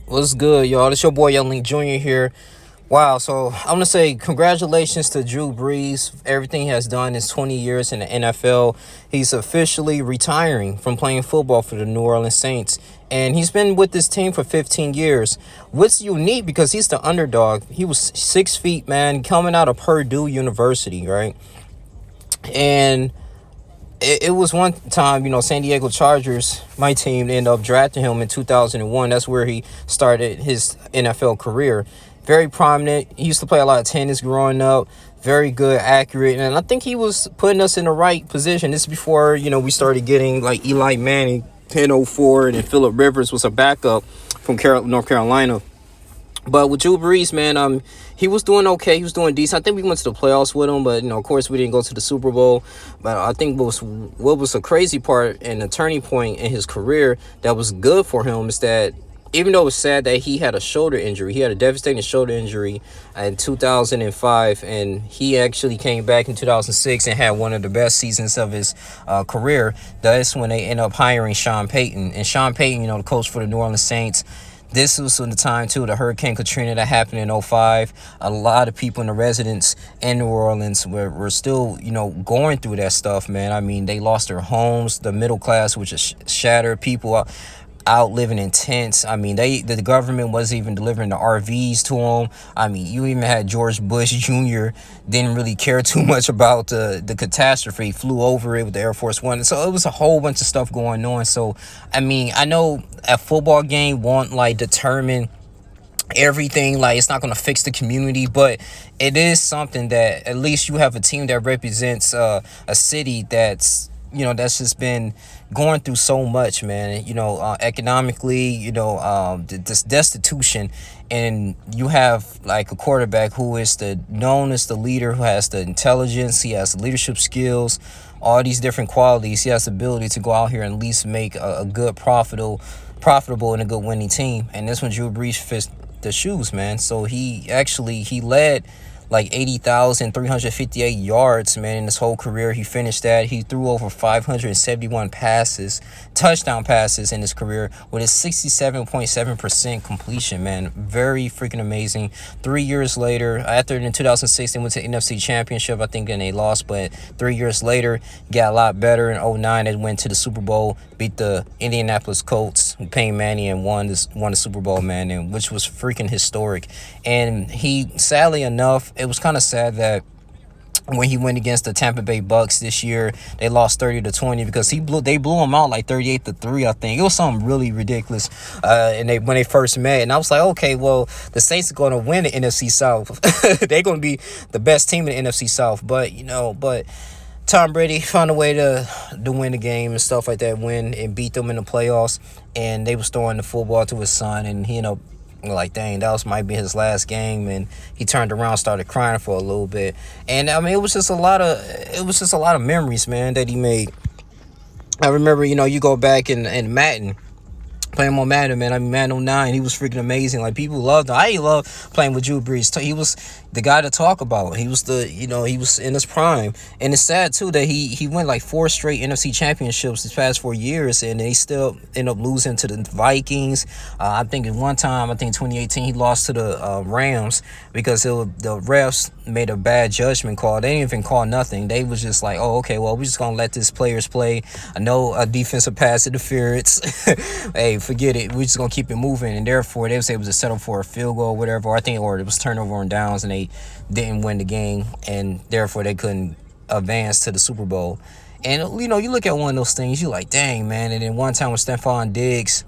What's good, y'all? It's your boy Young Link Jr. here. Wow, so I'm gonna say congratulations to Drew Brees. Everything he has done in 20 years in the NFL. He's officially retiring from playing football for the New Orleans Saints. And he's been with this team for 15 years. What's unique because he's the underdog. He was 6 feet, man, coming out of Purdue University, right? And it was one time, San Diego Chargers, my team, ended up drafting him in 2001. That's where he started his NFL career. Very prominent. He used to play a lot of tennis growing up. Very good, accurate. And I think he was putting us in the right position. This is before, we started getting like Eli Manning, 1004, and then Phillip Rivers was a backup from North Carolina. But with Drew Brees, man, he was doing okay. He was doing decent. I think we went to the playoffs with him, but of course, we didn't go to the Super Bowl. But I think what was a crazy part and a turning point in his career that was good for him is that even though it was sad that he had a shoulder injury, he had a devastating shoulder injury in 2005, and he actually came back in 2006 and had one of the best seasons of his career. That's when they ended up hiring Sean Payton. And Sean Payton, the coach for the New Orleans Saints. This was in the time, too, the Hurricane Katrina that happened in '05. A lot of people in the residents in New Orleans were still, going through that stuff, man. I mean, they lost their homes. The middle class, which is shattered. People out living in tents. I mean, the government wasn't even delivering the RVs to them. I mean, you even had George Bush Jr. didn't really care too much about the catastrophe. He flew over it with the Air Force One. So it was a whole bunch of stuff going on. So, I mean, I know a football game won't determine everything. It's not going to fix the community, but it is something that at least you have a team that represents a city that's just been going through so much, man. Economically, this destitution, and you have a quarterback who is known as the leader, who has the intelligence, he has the leadership skills, all these different qualities. He has the ability to go out here and at least make a good profitable and a good winning team. And this one, Drew Brees fits the shoes, man. So he led 80,358 yards, man, in his whole career. He finished that. He threw over 571 touchdown passes in his career with a 67.7% completion, man. Very freaking amazing. 3 years later, after in 2006, they went to NFC Championship, I think, and they lost, but 3 years later, got a lot better. In '09, they went to the Super Bowl, beat the Indianapolis Colts, Peyton Manning, and won the Super Bowl, man, and which was freaking historic. And he, sadly enough, it was kind of sad that when he went against the Tampa Bay Bucks this year, they lost 30-20 because they blew him out 38-3, I think. It was something really ridiculous. And when they first met, and I was like, okay, well, the Saints are going to win the NFC South. They're going to be the best team in the NFC South. But Tom Brady found a way to win the game and stuff like that, win and beat them in the playoffs. And they was throwing the football to his son, and he ended up dang, might be his last game, and he turned around, started crying for a little bit. And I mean, it was just a lot of memories, man, that he made. I remember, you go back in Madden, playing on Madden, man. I mean, Madden '09, he was freaking amazing. People loved him. I love playing with Drew Brees. He was the guy to talk about. He was he was in his prime. And it's sad, too, that he went 4 straight NFC championships these past 4 years, and they still end up losing to the Vikings. I think at one time, 2018, he lost to the Rams because the refs made a bad judgment call. They didn't even call nothing. They was just oh, okay, well, we're just going to let these players play. I know a defensive pass interference. Hey, forget it. We're just going to keep it moving. And therefore, they was able to settle for a field goal or whatever. Or it was turnover on downs, and they didn't win the game. And therefore, they couldn't advance to the Super Bowl. And, you look at one of those things, you're like, dang, man. And then one time with Stephon Diggs,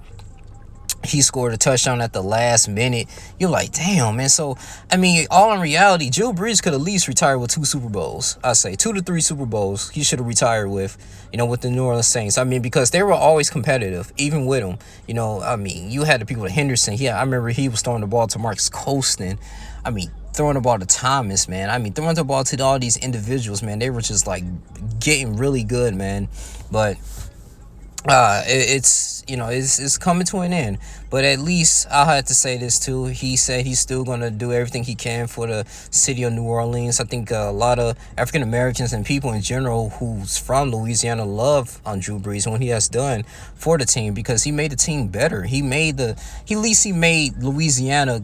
he scored a touchdown at the last minute. You're like, damn, man. So, I mean, all in reality, Drew Brees could at least retire with 2 Super Bowls. I say 2 to 3 Super Bowls he should have retired with the New Orleans Saints. I mean, because they were always competitive, even with him. I mean, you had the people at Henderson. I remember he was throwing the ball to Marcus Colston. I mean, throwing the ball to Thomas, man. I mean, throwing the ball to all these individuals, man. They were just getting really good, man. But it's it's coming to an end. But at least I had to say this too. He said he's still going to do everything he can for the city of New Orleans. I think a lot of African Americans and people in general who's from Louisiana love on Drew Brees and what he has done for the team, because he made the team better. He at least he made Louisiana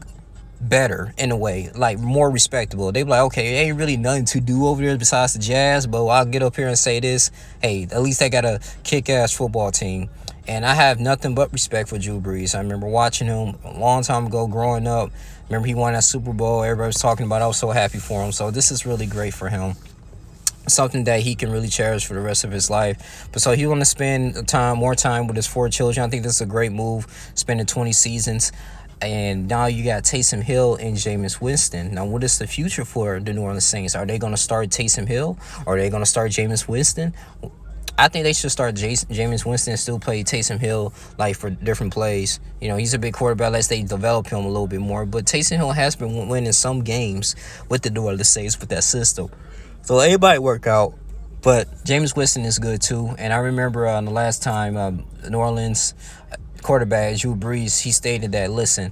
better in a way, like more respectable. They be like, okay, ain't really nothing to do over there besides the Jazz, but I'll get up here and say this: hey, at least they got a kick-ass football team. And I have nothing but respect for Drew Brees. I remember watching him a long time ago growing up. Remember he won that Super Bowl. Everybody was talking about it. I was so happy for him. So this is really great for him, something that he can really cherish for the rest of his life. But so he want to spend more time with his 4 children. I think this is a great move, spending 20 seasons. And now you got Taysom Hill and Jameis Winston. Now, what is the future for the New Orleans Saints? Are they going to start Taysom Hill, or are they going to start Jameis Winston? I think they should start Jameis Winston and still play Taysom Hill like for different plays. He's a big quarterback. Let's they develop him a little bit more. But Taysom Hill has been winning some games with the New Orleans Saints with that system. So everybody work out. But Jameis Winston is good too. And I remember the last time New Orleans quarterback Drew Brees, he stated that, listen,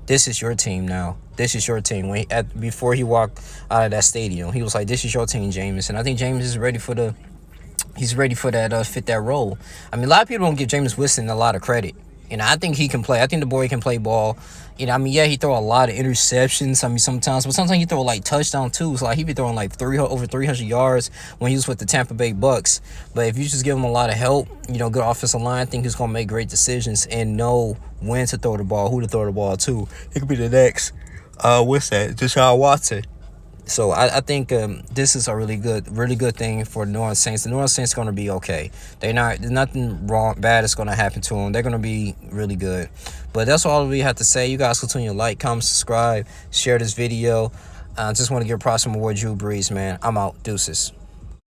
this is your team now. This is your team. Before he walked out of that stadium, he was like, this is your team, Jameis. And I think Jameis is ready for that, fit that role. I mean, a lot of people don't give Jameis Winston a lot of credit. I think he can play. I think the boy can play ball. Yeah, he throw a lot of interceptions. Sometimes he throw like touchdown too. So like he be throwing like over 300 yards when he was with the Tampa Bay Bucks. But if you just give him a lot of help, good offensive line, I think he's gonna make great decisions and know when to throw the ball, who to throw the ball to. He could be the next, Deshaun Watson. So I think this is a really good thing for the New Orleans Saints. The New Orleans Saints are going to be okay. There's nothing bad that's going to happen to them. They're going to be really good. But that's all we have to say. You guys continue to like, comment, subscribe, share this video. Just want to give props to my boy Drew Brees, man. I'm out. Deuces.